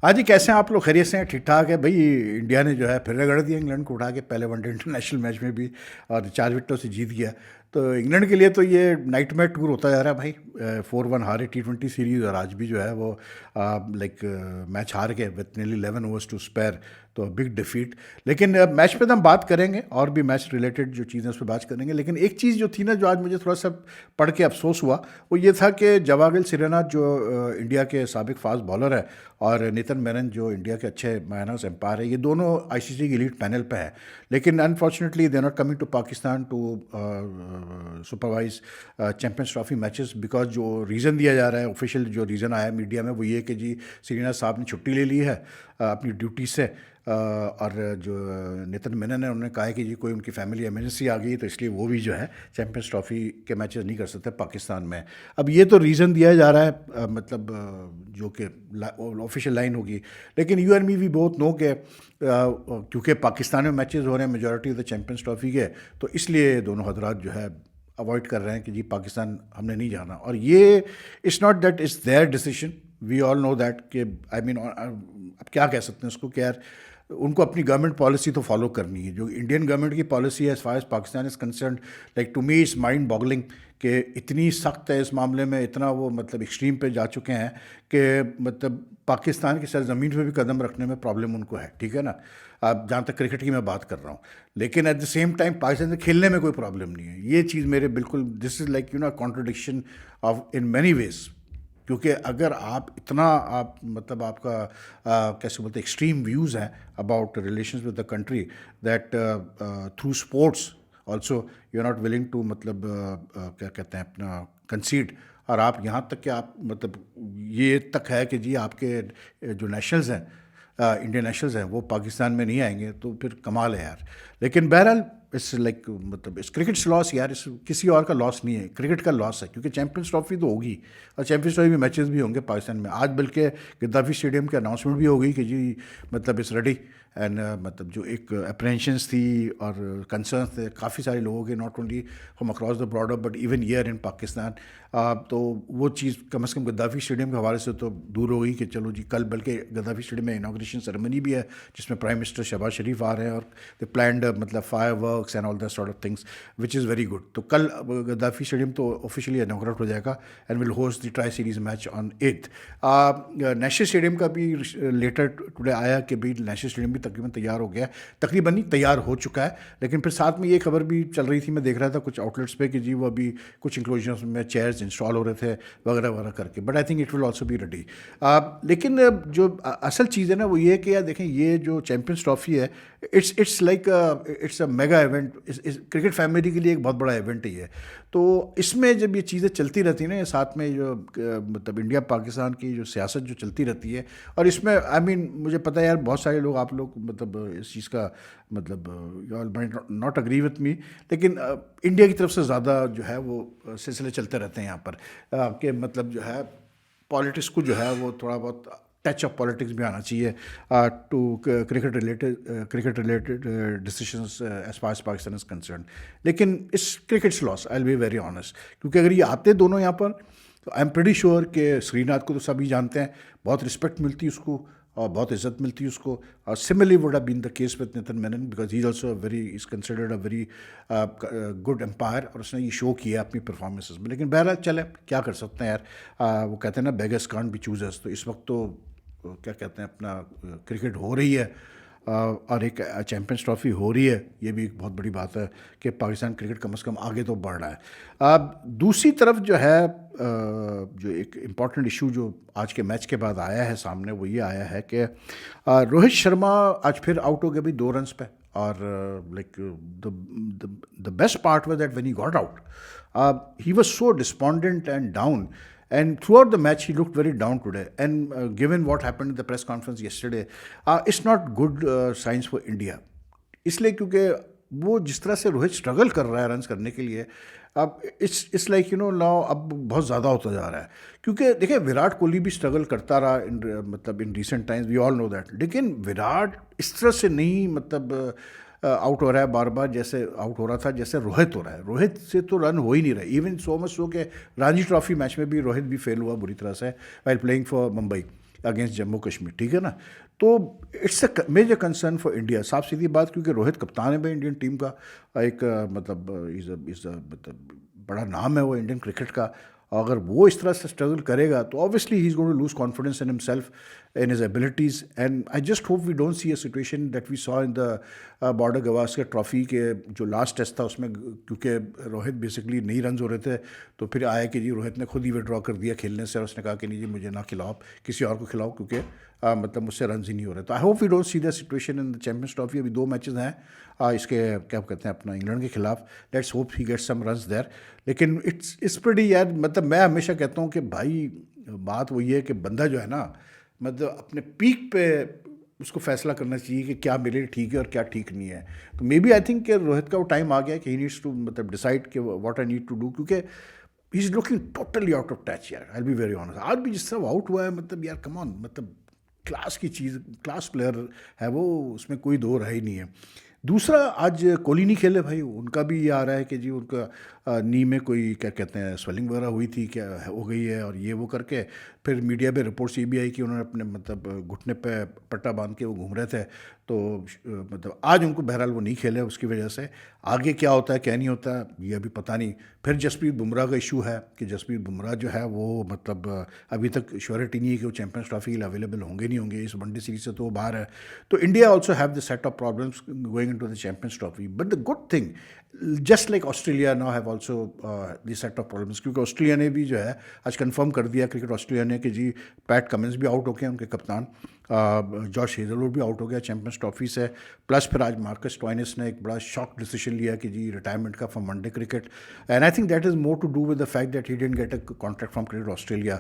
हाँ जी, कैसे हैं आप लोग? खैरियत से हैं? ठीक ठाक है भाई। इंडिया ने जो है फिर रगड़ दिया इंग्लैंड को उठा के पहले वनडे इंटरनेशनल मैच में भी, और 4 विकेटों से जीत गया। तो इंग्लैंड के लिए तो ये नाइटमेयर टूर होता जा रहा है भाई। 4-1 हारे T20 सीरीज़, और आज भी जो है वो लाइक मैच हार गए with nearly 11 overs to spare. तो बिग डिफीट। लेकिन मैच पे तो हम बात करेंगे, और भी मैच रिलेटेड जो चीज़ें उस पर बात करेंगे। लेकिन एक चीज़ जो थी ना, जो आज मुझे थोड़ा सा पढ़ के अफसोस हुआ, वो ये था कि जवागल श्रीनाथ जो इंडिया के साबिक फास्ट बॉलर है, और नितिन मेनन जो इंडिया के अच्छे माइनर्स एम्पायर है, ये दोनों आईसीसी की लीड पैनल पे हैं। लेकिन unfortunately they not coming to Pakistan to supervise champions trophy matches, because जो रीज़न दिया जा रहा है, ऑफिशियल जो रीज़न आया है मीडिया में, वो ये कि जी श्रीनाथ साहब ने छुट्टी ले ली है अपनी ड्यूटी से। और जो नितिन मेनन है, उन्होंने कहा है कि जी कोई उनकी फैमिली इमरजेंसी आ गई, तो इसलिए वो भी जो है चैंपियंस ट्रॉफी के मैचेस नहीं कर सकते पाकिस्तान में। अब ये तो रीज़न दिया जा रहा है, मतलब जो कि ऑफिशियल लाइन होगी। लेकिन you and me we both know के क्योंकि पाकिस्तान में मैचेस हो रहे हैं majority of the champions trophy के, तो इसलिए दोनों हजरात जो है अवॉइड कर रहे हैं कि जी पाकिस्तान हमने नहीं जाना। और ये it's not that it's their decision, we all know that कि आई मीन अब क्या कह सकते हैं उसको कि यार उनको अपनी गवर्नमेंट पॉलिसी तो फॉलो करनी है। जो इंडियन गवर्नमेंट की पॉलिसी है as far as Pakistan is concern, like to me is mind boggling कि इतनी सख्त है इस मामले में, इतना वो मतलब एक्सट्रीम पे जा चुके हैं कि मतलब पाकिस्तान की सरजमीन पे भी कदम रखने में प्रॉब्लम उनको है। ठीक है ना, अब जहाँ तक क्रिकेट की मैं बात कर रहा हूँ। लेकिन at the same time Pakistan से खेलने में कोई प्रॉब्लम नहीं है। ये चीज़ मेरे बिल्कुल, this is like contradiction of in many ways. क्योंकि अगर आप इतना आप मतलब आपका कैसे बोलते एक्सट्रीम व्यूज़ हैं about relations with the country, that through sports also you are not willing to मतलब क्या कहते हैं अपना कंसीड, और आप यहाँ तक कि आप मतलब ये तक है कि जी आपके जो नेशनल्स हैं, इंडियन नेशनल्स हैं, वो पाकिस्तान में नहीं आएंगे, तो फिर कमाल है यार। लेकिन बहरहाल इस लाइक मतलब इस क्रिकेट लॉस यार, इस किसी और का लॉस नहीं है, क्रिकेट का लॉस है। क्योंकि चैंपियंस ट्रॉफी तो होगी, और चैंपियंस ट्रॉफी में मैचेस भी होंगे पाकिस्तान में। आज बल्कि गद्दाफी स्टेडियम की अनाउंसमेंट भी हो गई कि जी मतलब इस रेडी एंड मतलब जो एक अप्रेंशंस थी और कंसर्न्स थे काफ़ी सारे लोगों के, not only from across the border but even here in Pakistan, तो वो चीज़ कम से कम गद्दाफी स्टेडियम के हवाले से तो दूर हो गई कि चलो जी कल, बल्कि गद्दाफी स्टेडियम में इनाग्रेशन सेरेमनी भी है जिसमें प्राइम मिनिस्टर शहबाज शरीफ आ रहे हैं, और दे प्लान्ड मतलब fire works and all that sort of things which is very good. तो कल गद्दाफी स्टेडियम तो ऑफिशियली इनाग्रेट हो जाएगा and will host the tri series match on 8th। National stadium का भी लेटर टुडे आया कि भाई नेशनल स्टेडियम भी तकरीबन तैयार हो गया है, तकरीबन नहीं तैयार हो चुका है। लेकिन फिर साथ में ये खबर भी चल रही थी, मैं देख रहा था कुछ आउटलेट्स पे कि जी वो अभी कुछ इंक्लोजर्स में चेयर्स इंस्टॉल हो रहे थे वगैरह वगैरह करके, but I think it will also be ready. लेकिन जो असल चीज़ है ना, वो ये कि यार देखें, ये जो चैम्पियंस ट्रॉफी है, it's like it's a mega event. Cricket family के लिए एक बहुत बड़ा इवेंट है ये। तो इसमें जब ये चीज़ें चलती रहती हैं ना, ये साथ में जो मतलब इंडिया पाकिस्तान की जो सियासत जो चलती रहती है, और इसमें आई मीन मुझे पता है यार बहुत सारे लोग, आप लोग मतलब इस चीज़ का मतलब you all might not agree with me, लेकिन इंडिया की तरफ से ज़्यादा जो है वो सिलसिले चलते रहते हैं यहाँ पर कि मतलब जो है पॉलिटिक्स को जो है वो थोड़ा बहुत टच ऑफ पॉलिटिक्स भी आना चाहिए to cricket related decisions as far as Pakistan is concern. लेकिन इस cricket's loss, I will be very honest, क्योंकि अगर ये आते दोनों यहाँ पर, तो आई एम प्रीटी श्योर कि श्रीनाथ को तो सभी जानते हैं, बहुत रिस्पेक्ट मिलती है उसको और बहुत इज्जत मिलती है उसको। और similarly would have been the case with Nitin Menon, because he is also very is considered a very good umpire, और उसने ये शो किया अपनी परफॉर्मेंसेज में। लेकिन बहरहाल चले, क्या कर सकते हैं यार। वो कहते हैं ना बेगर्स कांट बी चूजर्स। तो इस वक्त तो क्या कहते हैं अपना क्रिकेट हो रही है, और एक चैम्पियंस ट्रॉफी हो रही है, ये भी एक बहुत बड़ी बात है कि पाकिस्तान क्रिकेट कम से कम आगे तो बढ़ रहा है। अब दूसरी तरफ जो है जो एक इम्पॉर्टेंट इशू जो आज के मैच के बाद आया है सामने, वो ये आया है कि रोहित शर्मा आज फिर आउट हो गए भाई 2 रन्स पे। और like the best part was that when he got out he was so despondent and down. And throughout the match, he looked very down today. And given what happened in the press conference yesterday, it's not good signs for India. इसलिए क्योंकि वो जिस तरह से Rohit struggle कर रहा है runs करने के लिए, अब इट्स लाइक नाउ अब बहुत ज़्यादा होता जा रहा है। क्योंकि देखिए विराट कोहली भी स्ट्रगल करता रहा मतलब in recent times, we all know that. लेकिन विराट इस तरह से नहीं मतलब आउट हो रहा है बार बार, जैसे आउट हो रहा था जैसे रोहित हो रहा है। रोहित से तो रन हो ही नहीं रहा। इवन सो मच सो कि रणजी ट्रॉफी मैच में भी रोहित भी फेल हुआ बुरी तरह से while playing for Mumbai. Against Jammu Kashmir, ठीक है ना। तो it's a major concern for India, साफ सीधी बात, क्योंकि रोहित कप्तान है भाई इंडियन टीम का, एक मतलब इज़ मतलब बड़ा नाम है वो इंडियन क्रिकेट का। अगर वो इस तरह से स्ट्रगल करेगा तो obviously he is going to lose confidence in himself, in his abilities, and I just hope we don't see a situation that we saw in the Border Gavaskar Trophy के जो लास्ट टेस्ट था उसमें, क्योंकि Rohit basically नहीं run हो रहे थे, तो फिर आया कि जी रोहित ने खुद ही विड्रॉ कर दिया खेलने से, और उसने कहा कि नहीं जी मुझे ना खिलाओ, किसी और को खिलाओ, क्योंकि मतलब मुझसे रन ही नहीं हो रहे। तो I hope we don't see the situation in the champions Trophy. अभी 2 मैचेस हैं इसके, क्या कहते हैं, अपना इंग्लैंड के खिलाफ। Let's hope he get some runs there. लेकिन इट्स प्रीटी यार, मतलब मैं हमेशा कहता हूँ कि भाई बात वही है कि बंदा जो है ना, मतलब अपने पीक पे उसको फैसला करना चाहिए कि क्या मेरे लिए ठीक है और क्या ठीक नहीं है। तो मे बी आई थिंक कि रोहित का वो टाइम आ गया कि ही नीड्स टू मतलब डिसाइड कि what I need to do, क्योंकि he is looking totally out of touch यार। I will be very honest, आज भी जिस तरह आउट हुआ है, मतलब यार कम ऑन, मतलब क्लास की चीज़, क्लास प्लेयर है वो, उसमें कोई दो राय ही नहीं है। दूसरा, आज कोहली नहीं खेले भाई, उनका भी ये आ रहा है कि जी उनका नी में कोई क्या कहते हैं स्वेलिंग वगैरह हुई थी, क्या हो गई है, और ये वो करके फिर मीडिया पे रिपोर्ट्स ये भी आई कि उन्होंने अपने मतलब घुटने पे पट्टा बांध के वो घूम रहे थे। तो मतलब आज उनको बहरहाल वो नहीं खेले, उसकी वजह से आगे क्या होता है क्या नहीं होता ये अभी पता नहीं। फिर जसप्रीत बुमराह का इशू है कि जसप्रीत बुमराह जो है वो मतलब अभी तक श्योरिटी नहीं है कि वो चैंपियंस ट्रॉफी के लिए अवेलेबल होंगे नहीं होंगे, इस वनडे सीरीज से तो वो बाहर है। तो India also have the set of problems going into the champions trophy. But the good thing, just like Australia now have also the set of problems, क्योंकि ऑस्ट्रेलिया ने भी जो है आज कंफर्म कर दिया क्रिकेट ऑस्ट्रेलिया ने कि जी पैट कमिंस भी आउट हो गए, उनके कप्तान जॉश हेजलवुड भी आउट हो गया चैंपियंस ट्रॉफी से। प्लस फिर आज मार्कस स्टोइनिस ने एक बड़ा शॉक डिसीजन लिया कि जी रिटायरमेंट का from one day cricket, and I think that is more to do with the fact that he didn't get a contract from Cricket Australia.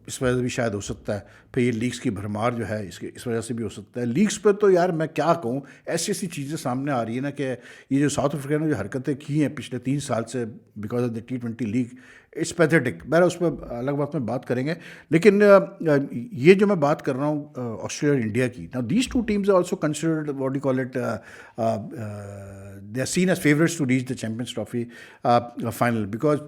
इस वजह से भी शायद हो सकता है। फिर ये लीग्स की भरमार जो है इसके इस वजह से भी हो सकता है। लीग्स पे तो यार मैं क्या कहूँ, ऐसी ऐसी चीज़ें सामने आ रही है ना कि ये जो साउथ अफ्रीका ने जो हरकतें की हैं पिछले 3 साल से because of the T20 league, it's pathetic. बहर उस पर अलग बात में बात करेंगे, लेकिन ये जो मैं बात कर रहा हूँ ऑस्ट्रेलिया और इंडिया की, now these two teams are also considered what you call it, they are seen as favourites to reach the champions Trophy final, because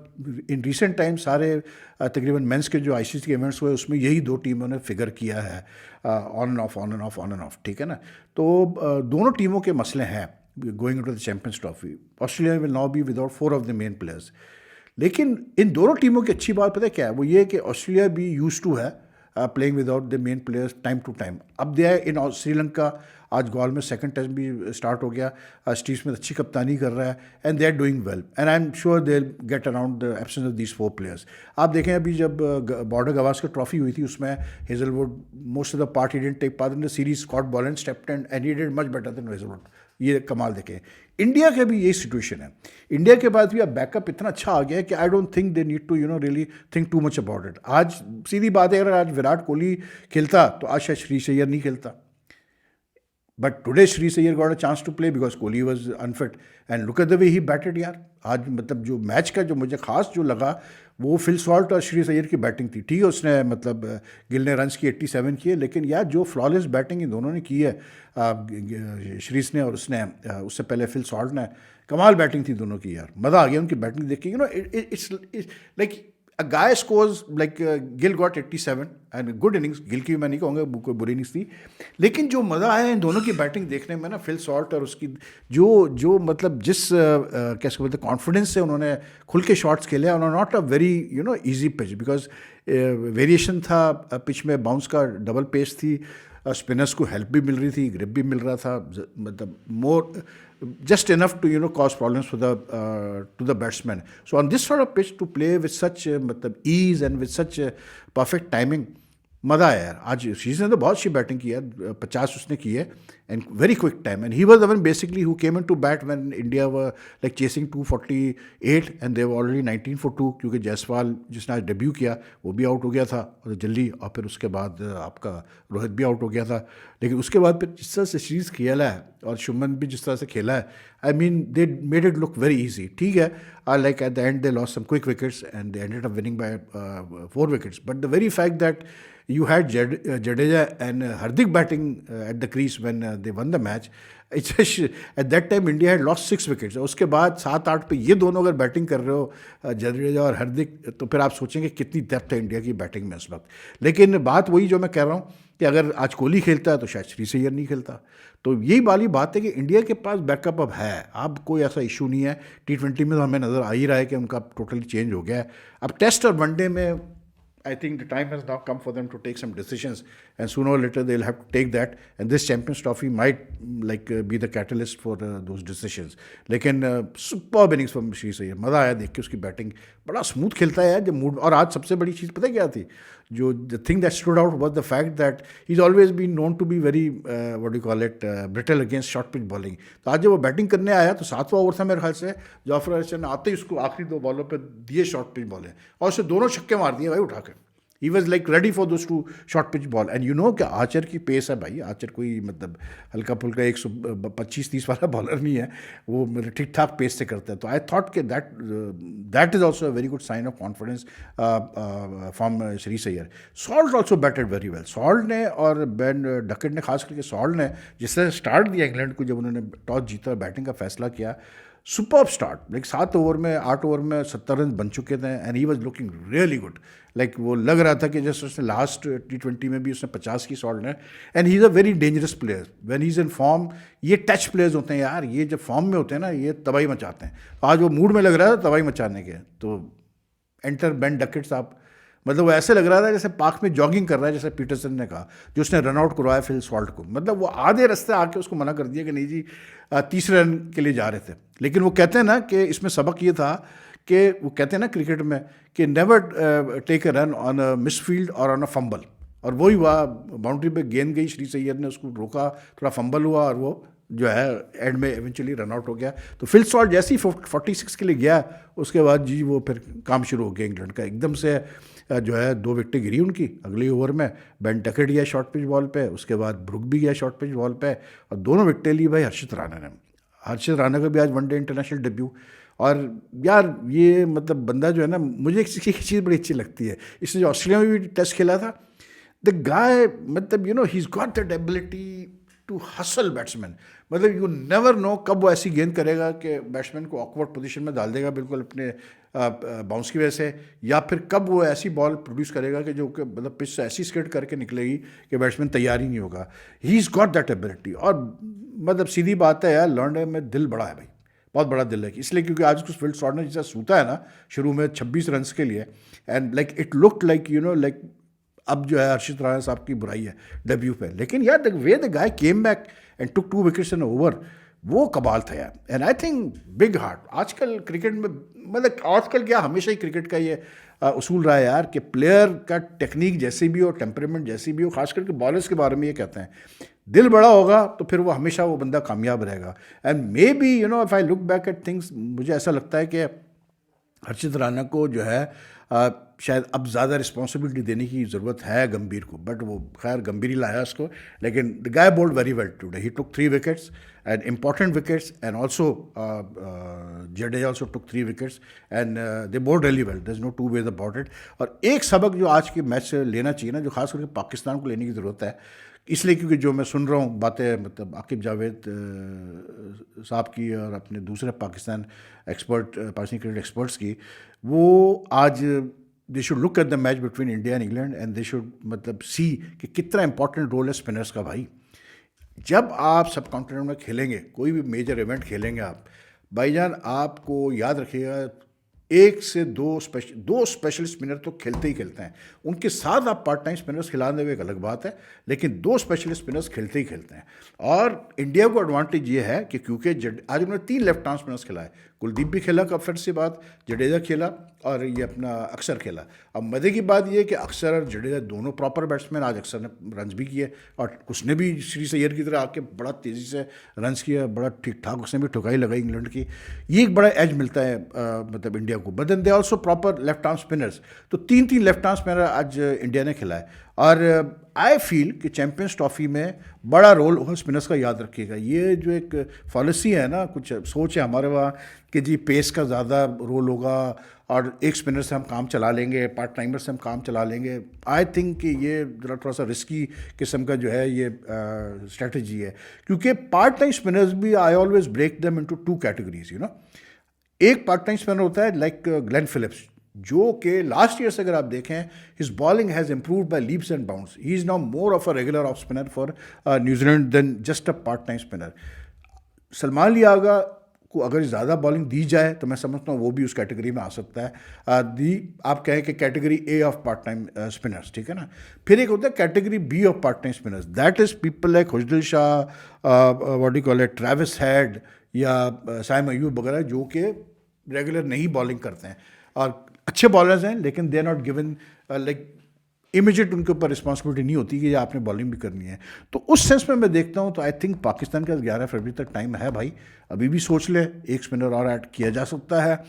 in recent time सारे तकरीबन मेंस के जो ICC के इवेंट्स हुए उसमें यही 2 टीमों ने फिगर किया है, on and off, on and off, on and off, ठीक है ना। तो दोनों टीमों के मसले हैं going into the champions Trophy. Australia will now be without 4 of the main players. लेकिन इन दोनों टीमों की अच्छी बात पता है क्या है, वो ये कि ऑस्ट्रेलिया भी यूज टू है playing without the main players time to time. अब दे इन श्रीलंका, आज गॉल में सेकंड टेस्ट भी स्टार्ट हो गया, स्टीव स्मिथ अच्छी कप्तानी कर रहा है, and they are doing well, and I am sure they get around the absence of these 4 players. आप देखें अभी जब बॉर्डर गवास्कर ट्रॉफी हुई थी उसमें Hazlewood most of the part he didn't take part in the series, Scott Boland stepped in and he did much better than Hazlewood. ये कमाल देखें। इंडिया के भी यही सिचुएशन है। इंडिया के बाद भी अब बैकअप इतना अच्छा आ गया है कि I don't think they need to really think too much about it. आज सीधी बात है, अगर आज विराट कोहली खेलता तो आज शायद श्री सैयर नहीं खेलता, but today Shreyas Iyer got a chance to play because Kohli was unfit, and look at the way he batted यार। आज मतलब जो मैच का जो मुझे खास जो लगा वो फिल सॉल्ट और श्री सैयर की बैटिंग थी। ठीक है, उसने मतलब गिल ने रन्स की 87 किए, लेकिन यार जो फ्लॉलेस बैटिंग इन दोनों ने की है, श्रीस ने और उसने उससे पहले फिल सॉल्ट ने, कमाल बैटिंग थी दोनों की यार। मज़ा आ गया उनकी बैटिंग देख के। It's like a guy scores like Gill got 87 and good innings. Gill की मैं नहीं कहूँगा कोई बुरी इनिंग्स थी, लेकिन जो मज़ा आया इन दोनों की बैटिंग देखने में ना, फिल सॉल्ट और उसकी जो मतलब जिस कैसे बोलते कॉन्फिडेंस से उन्होंने खुल के शॉट्स खेले, और not a very easy pitch, because variation था पिच में, बाउंस का डबल पेस थी, स्पिनर्स को हेल्प भी मिल रही थी, ग्रिप भी मिल रहा था, मतलब मोर just enough to cause problems for the to the batsman. So on this sort of pitch to play with such मतलब ease and with such perfect timing, मज़ा आया यार। आज शीज ने तो बहुत अच्छी बैटिंग की है, 50 उसने की है, and very quick time, and he was the one basically who came in to bat when India were like chasing 248 and they were already 19 for 2, क्योंकि जायसवाल जिसने आज डेब्यू किया वो भी आउट हो गया था और जल्दी, और फिर उसके बाद आपका रोहित भी आउट हो गया था। लेकिन उसके बाद फिर जिस तरह से सीरीज़ खेला है और शुभमन भी जिस तरह से खेला है, I mean they made it look very easy. ठीक है, like at the end they lost some quick wickets and they ended up winning by 4 wickets, but the very fact that you had Jadeja and Hardik batting at the crease when they won the match. It's just, at that time India had lost 6 wickets. उसके बाद 7-8 पे ये दोनों अगर batting कर रहे हो जडेजा और हार्दिक, तो फिर आप सोचेंगे कितनी डेप्थ है इंडिया की बैटिंग में इस वक्त। लेकिन बात वही जो मैं कह रहा हूँ कि अगर आज कोहली खेलता है तो शायद श्रीश अय्यर नहीं खेलता। तो यही वाली बात है कि इंडिया के पास बैकअप अब है, अब कोई ऐसा इशू नहीं है। T20 में तो हमें नज़र आ ही रहा है कि उनका टोटली चेंज हो गया है। अब टेस्ट और वनडे में I think the time has now come for them to take some decisions, and sooner or later they'll have to take that. And this Champions Trophy might be the catalyst for those decisions. लेकिन super innings from Shreyas Iyer, मज़ा आया देख के उसकी batting, बड़ा smooth खेलता है यार जब मूड। और आज सबसे बड़ी चीज़ पता है क्या थी, जो the thing that stood out was the fact that he is always been known to be very what you call it brittle against short pitch bowling. तो आज जब वो बैटिंग करने आया तो 7वां ओवर था मेरे ख्याल से, जाफर अरशद ने आते ही उसको आखिरी 2 बॉलों पर दिए शॉर्ट पिच बॉलें और उसे दोनों छक्के मार दिए भाई उठा कर। He was like ready for those 2 short pitch ball, and you know कि आर्चर की पेस है भाई। आर्चर कोई मतलब हल्का फुल्का 125-30 वाला बॉलर नहीं है, वो मेरे ठीक ठाक पेस से करता है। तो आई थॉट कि that is also a very good sign of confidence from Shreyas Iyer. Salt also batted very well. Salt ने और बेन डकेट ने, खास करके सॉल्ट ने जिस तरह स्टार्ट दिया इंग्लैंड को, जब उन्होंने टॉस जीता और बैटिंग का फैसला किया, सुपर्ब स्टार्ट। लाइक 8 ओवर में 70 रन बन चुके थे, and he was looking really good. Like वो लग रहा था कि जैसे उसने लास्ट T20 में भी उसने 50 की शॉट ने। And he is a very dangerous player when he is in form. ये टच प्लेयर्स होते हैं यार, ये जब फॉर्म में होते हैं ना, ये तबाही मचाते हैं। तो आज वो मूड में लग रहा था तबाही मचाने के। तो एंटर बेन डकेट साहब, मतलब वो ऐसे लग रहा था जैसे पार्क में जॉगिंग कर रहा है, जैसे पीटरसन ने कहा, जो उसने रन आउट करवाया फिल सॉल्ट को। मतलब वो आधे रास्ते आके उसको मना कर दिया कि नहीं जी, तीसरे रन के लिए जा रहे थे। लेकिन वो कहते हैं ना कि इसमें सबक ये था कि वो कहते हैं ना क्रिकेट में कि never take a run on a misfield और ऑन अ फंबल। और वही हुआ, बाउंड्री पे गेंद गई, श्रीश अय्यर ने उसको रोका, थोड़ा फंबल हुआ और वो जो है एंड में एवेंचुअली रन आउट हो गया। तो फिल सॉल्ट जैसे ही 46 के लिए गया, उसके बाद जी वो फिर काम शुरू हो गया इंग्लैंड का। एकदम से जो है 2 विकेटें गिरी उनकी अगले ओवर में। बेन डकेट गया शॉर्ट पिच बॉल पे, उसके बाद ब्रुक भी गया शॉर्ट पिच बॉल पे, और दोनों विकेटें ली भाई हर्षित राणा ने। हर्षित राणा का भी आज वनडे इंटरनेशनल डेब्यू। और यार ये मतलब बंदा जो है ना, मुझे एक चीज़ बड़ी अच्छी लगती है, इसने जो ऑस्ट्रेलिया में भी टेस्ट खेला था, द गाय मतलब you know he is got that ability to hustle batsman. मतलब यू नेवर नो कब वो ऐसी गेंद करेगा कि बैट्समैन को ऑकवर्ड पोजीशन में डाल देगा बिल्कुल अपने बाउंस की वजह से, या फिर कब वो ऐसी बॉल प्रोड्यूस करेगा कि जो मतलब पिच से ऐसी स्किड करके निकलेगी कि बैट्समैन तैयार ही नहीं होगा। ही इज़ गॉट दैट एबिलिटी। और मतलब सीधी बात है यार, लॉन्डे में दिल बड़ा है भाई, बहुत बड़ा दिल है। इसलिए क्योंकि आज उसको फिल शॉट ने जैसा सूता है ना शुरू में 26 रन के लिए, and like it looked like you know like अब जो है हर्षित राणा साहब की बुराई है डेब्यू पे। लेकिन यार the way the guy came back and took 2 wickets in over, वो कमाल था यार। And I think big heart आजकल क्रिकेट में, मतलब आजकल क्या हमेशा ही क्रिकेट का ये उसूल रहा है यार कि प्लेयर का टेक्निक जैसी भी हो, टेम्परामेंट जैसी भी हो, खास करके बॉलर्स के बारे में ये कहते हैं, दिल बड़ा होगा तो फिर वो हमेशा वो बंदा कामयाब रहेगा। And may be you know if I look back at things, मुझे ऐसा लगता है कि हर्षित राणा को जो है शायद अब ज़्यादा रिस्पॉन्सिबिलिटी देने की ज़रूरत है गंभीर को, बट वो खैर गंभीर ही लाया उसको। लेकिन the guy bowled very well today, he took 3 wickets and important wickets, and also Jadeja also took 3 wickets, and they bowled really well, there is no two ways about it. और एक सबक जो आज के मैच से लेना चाहिए ना, जो खास करके पाकिस्तान को लेने की ज़रूरत है, इसलिए क्योंकि जो मैं सुन रहा हूँ बातें, मतलब आकिब जावेद साहब की और अपने दूसरे पाकिस्तान पाकिस्तानी क्रिकेट एक्सपर्ट्स की, वो आज they should look at the match between India and England, and they should मतलब सी कि कितना इंपॉर्टेंट रोल है स्पिनर्स का भाई। जब आप सब कॉन्टिनेंट में खेलेंगे, कोई भी मेजर इवेंट खेलेंगे आप, भाईजान आपको याद रखिएगा 1 से 2 स्पेशल स्पिनर तो खेलते ही खेलते हैं। उनके साथ आप पार्ट टाइम स्पिनर्स खिला देंगे एक अलग बात है, लेकिन 2 स्पेशल स्पिनर्स खेलते ही खेलते हैं। और इंडिया को एडवांटेज ये है कि क्योंकि आज उन्होंने 3 लेफ्ट आर्म स्पिनर्स खिलाए, कुलदीप भी खेला कब से बात, जडेजा खेला और ये अपना अक्षर खेला। अब मज़े की बात ये है कि अक्षर और जडेजा दोनों प्रॉपर बैट्समैन, आज अक्षर ने रन्स भी किए और उसने भी श्रीश अय्यर की तरह आके बड़ा तेज़ी से रन्स किया, बड़ा ठीक ठाक उसने भी ठुकाई लगाई इंग्लैंड की। ये एक बड़ा एज मिलता है मतलब इंडिया को। But then they also proper left arm spinners, तो 3 लेफ्ट आर्म स्पिनर आज इंडिया ने खिलाए। और आई फील कि चैम्पियंस ट्रॉफी में बड़ा रोल होगा स्पिनर्स का, याद रखिएगा। ये जो एक पॉलिसी है ना, कुछ सोच है हमारे वहाँ कि जी पेस का ज़्यादा रोल होगा और एक स्पिनर से हम काम चला लेंगे, पार्ट टाइमर से हम काम चला लेंगे। आई थिंक कि ये ज़रा थोड़ा सा रिस्की किस्म का जो है ये स्ट्रेटजी है, क्योंकि पार्ट टाइम स्पिनर्स भी I always break them into two categories, you know. एक पार्ट टाइम स्पिनर होता है लाइक ग्लेन फिलिप्स, जो कि लास्ट ईयर से अगर आप देखें his bowling has improve by leaps and bounds. He is now more of a regular off spinner for New Zealand then just a part time spinner. Salman लियागा को अगर ज़्यादा बॉलिंग दी जाए तो मैं समझता हूँ वो भी उस कैटेगरी में आ सकता है। आप कहें कि category A of part time spinners, ठीक है ना। फिर एक होता है category B of part time spinners, that is people like Khushdil Shah, what do call it, Travis Head या साइम अयूब वगैरह, जो कि रेगुलर नहीं बॉलिंग करते हैं और अच्छे बॉलर्स हैं, लेकिन they are not given like immediate उनके ऊपर रिस्पॉन्सिबिलिटी नहीं होती कि आपने बॉलिंग भी करनी है। तो उस सेंस में मैं देखता हूँ तो आई थिंक पाकिस्तान का 11 फरवरी तक टाइम है भाई, अभी भी सोच ले, एक स्पिनर और ऐड किया जा सकता है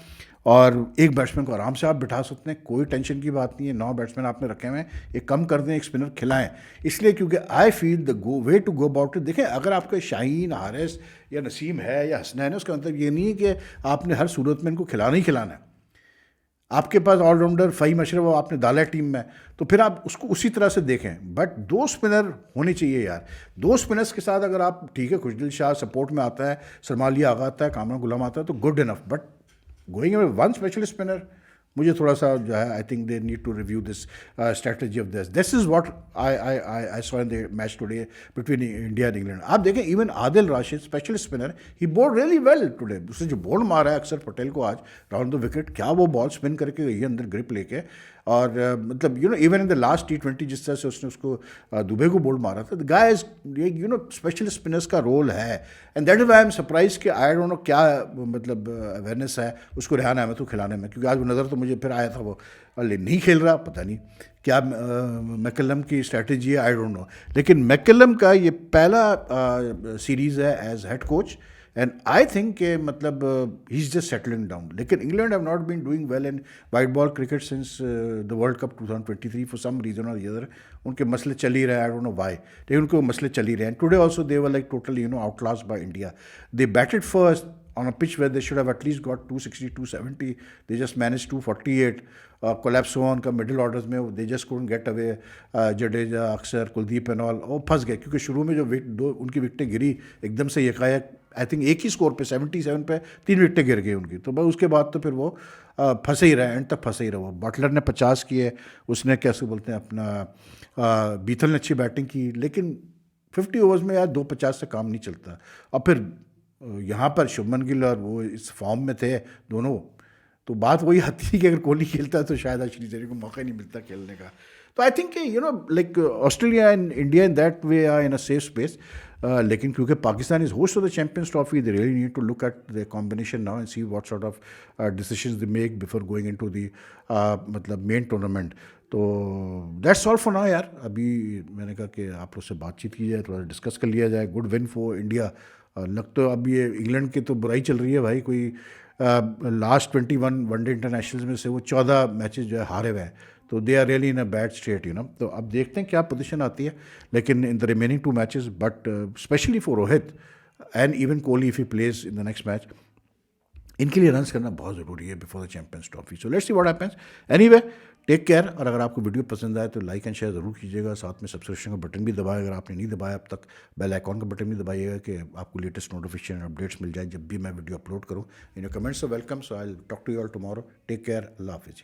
और एक बैट्समैन को आराम से आप बिठा सकते हैं, कोई टेंशन की बात नहीं है। 9 बैट्समैन आपने रखे हुए हैं, एक कम कर दें, एक स्पिनर खिलाएं। इसलिए क्योंकि I feel the way to go about it, देखें अगर आपका शाहीन, हारिस या नसीम है या हसनैन है, उसका मतलब ये नहीं है कि आपने हर सूरत में इनको खिलाना ही खिलाना है। आपके पास ऑलराउंडर फ़हीम अशरफ आपने डाला टीम में, तो फिर आप उसको उसी तरह से देखें। बट 2 स्पिनर होने चाहिए यार। 2 स्पिनर्स के साथ अगर आप, ठीक है खुशदिल शाह सपोर्ट में आता है, सरमाली आगा आता है, कामरान गुलाम आता है, तो good enough. But going with 1 special spinner, मुझे थोड़ा सा जो है I think they need to review this strategy of this is what I saw in the match today between India and England. आप देखें even Adil Rashid special spinner, he bowled really well today. उसने जो ball मारा है अक्षर पटेल को आज round the wicket, क्या वो बॉल स्पिन करके गई है अंदर ग्रिप लेके। और मतलब you no even in the last T20 जिस तरह से उसने उसको दुबे को बोल्ड मारा था, the guy is, you know special spinners का रोल है। And that is why I am surprise कि आई डोंट नो क्या मतलब अवेयरनेस है उसको रेहान अहमद को खिलाने में, क्योंकि आज वो नज़र तो मुझे फिर आया था वो नहीं खेल रहा, पता नहीं क्या मैकलम की स्ट्रैटेजी है, आई डोंट नो। लेकिन मैकलम का ये पहला सीरीज़ है as head coach and I think के मतलब he is just settling down. लेकिन England have not been doing well in white ball cricket since the world cup 2023 for some reason और other. उनके मसले चल ही रहे हैं, आई डोंट नो व्हाई, लेकिन उनके मसले चल ही रहे हैं। Today also they were like totally you know outclassed by India. They batted first on a pitch where they should have at least got 260, 270. They just managed 248. Collapse हुआ उनका middle orders में, they just couldn't get away. Jadeja, अक्सर, Kuldeep and all वो फंस गए, क्योंकि शुरू में जो उनकी विकटें गिरी एकदम से यकायक, आई थिंक एक ही स्कोर पे 77 पे 3 विकटें गिर गई उनकी, तो बस उसके बाद तो फिर वो फंसे ही रहे, एंड तक फंसे ही रहे। वो बटलर ने 50 किए, उसने कैसे बोलते हैं अपना बीथल ने अच्छी बैटिंग की, लेकिन 50 ओवर्स में यार 250 से काम नहीं चलता। और फिर यहाँ पर शुभमन गिल और वो इस फॉर्म में थे दोनों, तो बात वही आती है कि अगर कोहली खेलता है तो शायद श्रीजरी को मौका ही नहीं मिलता खेलने का। तो I think you know like Australia and India in that way are in a safe space. लेकिन क्योंकि Pakistan is host of the champions Trophy, they really need to look at the combination now and see what sort of decisions they make before going into the मतलब main tournament. तो that's all for now यार। अभी मैंने कहा कि आप लोग से बातचीत की जाए, थोड़ा डिस्कस कर लिया जाए। Good win for India. लग तो अब ये इंग्लैंड की तो बुराई चल रही है भाई, कोई लास्ट 21 वनडे इंटरनेशनल्स में से वो 14 मैचेस जो है हारे हुए हैं, तो they are really in a bad state, you know. तो अब देखते हैं क्या पोजीशन आती है, लेकिन in the remaining 2 matches, but specially for Rohit and even Kohli if he plays in the next match, इनके लिए रन्स करना बहुत ज़रूरी है before the champions Trophy. So let's see what happens. Anyway, take care. और अगर आपको वीडियो पसंद आए तो लाइक एंड शेयर ज़रूर कीजिएगा, साथ में सब्सक्रिप्शन का बटन भी दबाएं अगर आपने नहीं दबाया अब तक। बेल आइकॉन का बटन भी दबाइएगा कि आपको लेटेस्ट नोटिफिकेशन अपडेट्स मिल जाए जब भी मैं वीडियो अपलोड करूँ। In your comments are welcome. So I will talk to you all tomorrow. Take care. अल्लाह हाफिज़।